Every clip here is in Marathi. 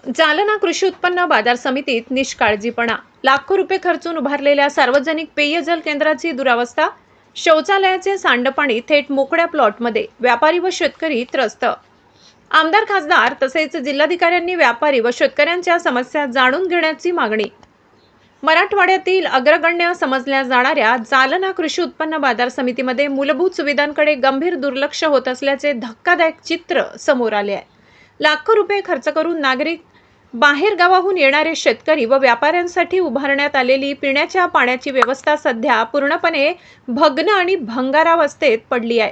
जालना कृषी उत्पन्न बाजार समितीत निष्काळजीपणा, लाखो रुपये खर्चून उभारलेल्या सार्वजनिक पेयजल केंद्राची दुरावस्था, शौचालयाचे सांडपाणी थेट मोकळ्या प्लॉटमध्ये, व्यापारी व शेतकरी त्रस्त। आमदार खासदार तसेच जिल्हाधिकाऱ्यांनी व्यापारी व शेतकऱ्यांच्या समस्या जाणून घेण्याची मागणी। मराठवाड्यातील अग्रगण्य समजल्या जाणाऱ्या जालना कृषी उत्पन्न बाजार समितीमध्ये मूलभूत सुविधांकडे गंभीर दुर्लक्ष होत असल्याचे धक्कादायक चित्र समोर आले आहे। लाखो रुपये खर्च करून नागरिक, बाहेर गावाहून येणारे शेतकरी व व्यापाऱ्यांसाठी उभारण्यात आलेली पिण्याच्या पाण्याची व्यवस्था सध्या पूर्णपणे भग्न आणि भंगारावस्थेत पडली आहे।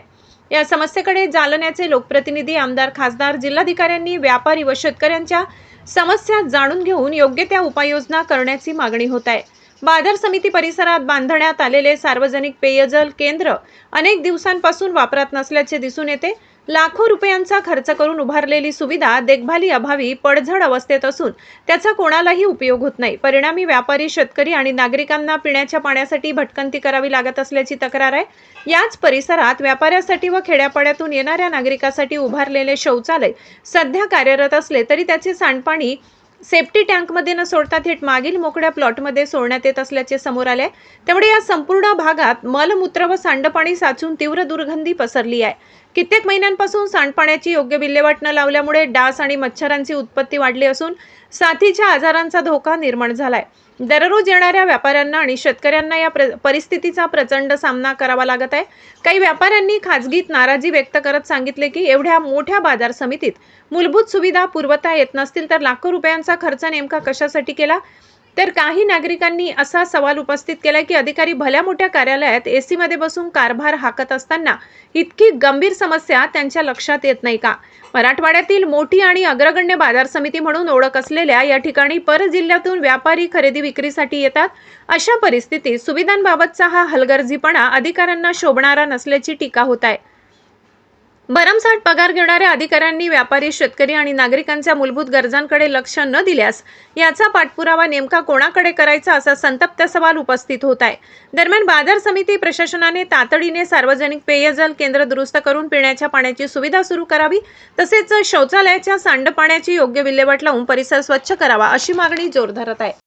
या समस्येकडे जालन्याचे लोकप्रतिनिधी, आमदार, खासदार, जिल्हाधिकाऱ्यांनी व्यापारी व शेतकऱ्यांच्या समस्या जाणून घेऊन योग्य त्या उपाययोजना करण्याची मागणी होत आहे। बाजार समिती परिसरात बांधण्यात आलेले सार्वजनिक पेयजल केंद्र अनेक दिवसांपासून वापरात नसल्याचे दिसून येते। लाखो रुपयांचा खर्च करून उभारलेली सुविधा देखभाली अभावी पडझड अवस्थेत असून त्याचा कोणालाही उपयोग होत नाही। परिणामी व्यापारी, शेतकरी आणि नागरिकांना पिण्याच्या पाण्यासाठी भटकंती करावी लागत असल्याची तक्रार आहे। याच परिसरात व्यापाऱ्यासाठी व खेड्यापाड्यातून येणाऱ्या नागरिकांसाठी उभारलेले शौचालय सध्या कार्यरत असले तरी त्याचे सांडपाणी सेफ्टी टँकमध्ये न सोडता थेट मागील मोकळ्या प्लॉटमध्ये सोडण्यात येत असल्याचे समोर आले। त्यामुळे या संपूर्ण भागात मलमूत्र व सांडपाणी साचून तीव्र दुर्गंधी पसरली आहे। कित्येक महिन्यांपासून सांडपाण्याची योग्य विल्हेवाट न लावल्यामुळे डास आणि मच्छरांची उत्पत्ती वाढली असून साथीच्या आजारांचा धोका निर्माण झालाय। दररोज येणाऱ्या व्यापाऱ्यांना आणि शेतकऱ्यांना या परिस्थितीचा प्रचंड सामना करावा लागत आहे। काही व्यापाऱ्यांनी खाजगीत नाराजी व्यक्त करत सांगितले की एवढ्या मोठ्या बाजार समितीत मूलभूत सुविधा पुरवता येत नसतील तर लाखो रुपयांचा खर्च नेमका कशासाठी केला। तर काही नागरिकांनी असा सवाल उपस्थित केला की अधिकारी भल्या मोठ्या कार्यालयात एसी मध्ये बसून कारभार हाकत असताना इतकी गंभीर समस्या त्यांच्या लक्षात येत नाही का। मराठवाड्यातील मोठी आणि अग्रगण्य बाजार समिती म्हणून ओळख असलेल्या या ठिकाणी परजिल्ह्यातून व्यापारी खरेदी विक्रीसाठी येतात। अशा परिस्थितीत सुविधांबाबतचा हा हलगर्जीपणा अधिकाऱ्यांना शोभणारा नसल्याची टीका होत आहे। भरमसाठ पगार घेणाऱ्या अधिकाऱ्यांनी व्यापारी, शेतकरी आणि नागरिकांच्या मूलभूत गरजांकडे लक्ष न दिल्यास याचा पाठपुरावा नेमका कोणाकडे करायचा असा संतप्त सवाल उपस्थित होत आहे। दरम्यान बाजार समिती प्रशासनाने तातडीने सार्वजनिक पेयजल केंद्र दुरुस्त करून पिण्याच्या पाण्याची सुविधा सुरू करावी, तसेच शौचालयाच्या सांडपाण्याची योग्य विल्हेवाट लावून परिसर स्वच्छ करावा अशी मागणी जोर धरत आहे।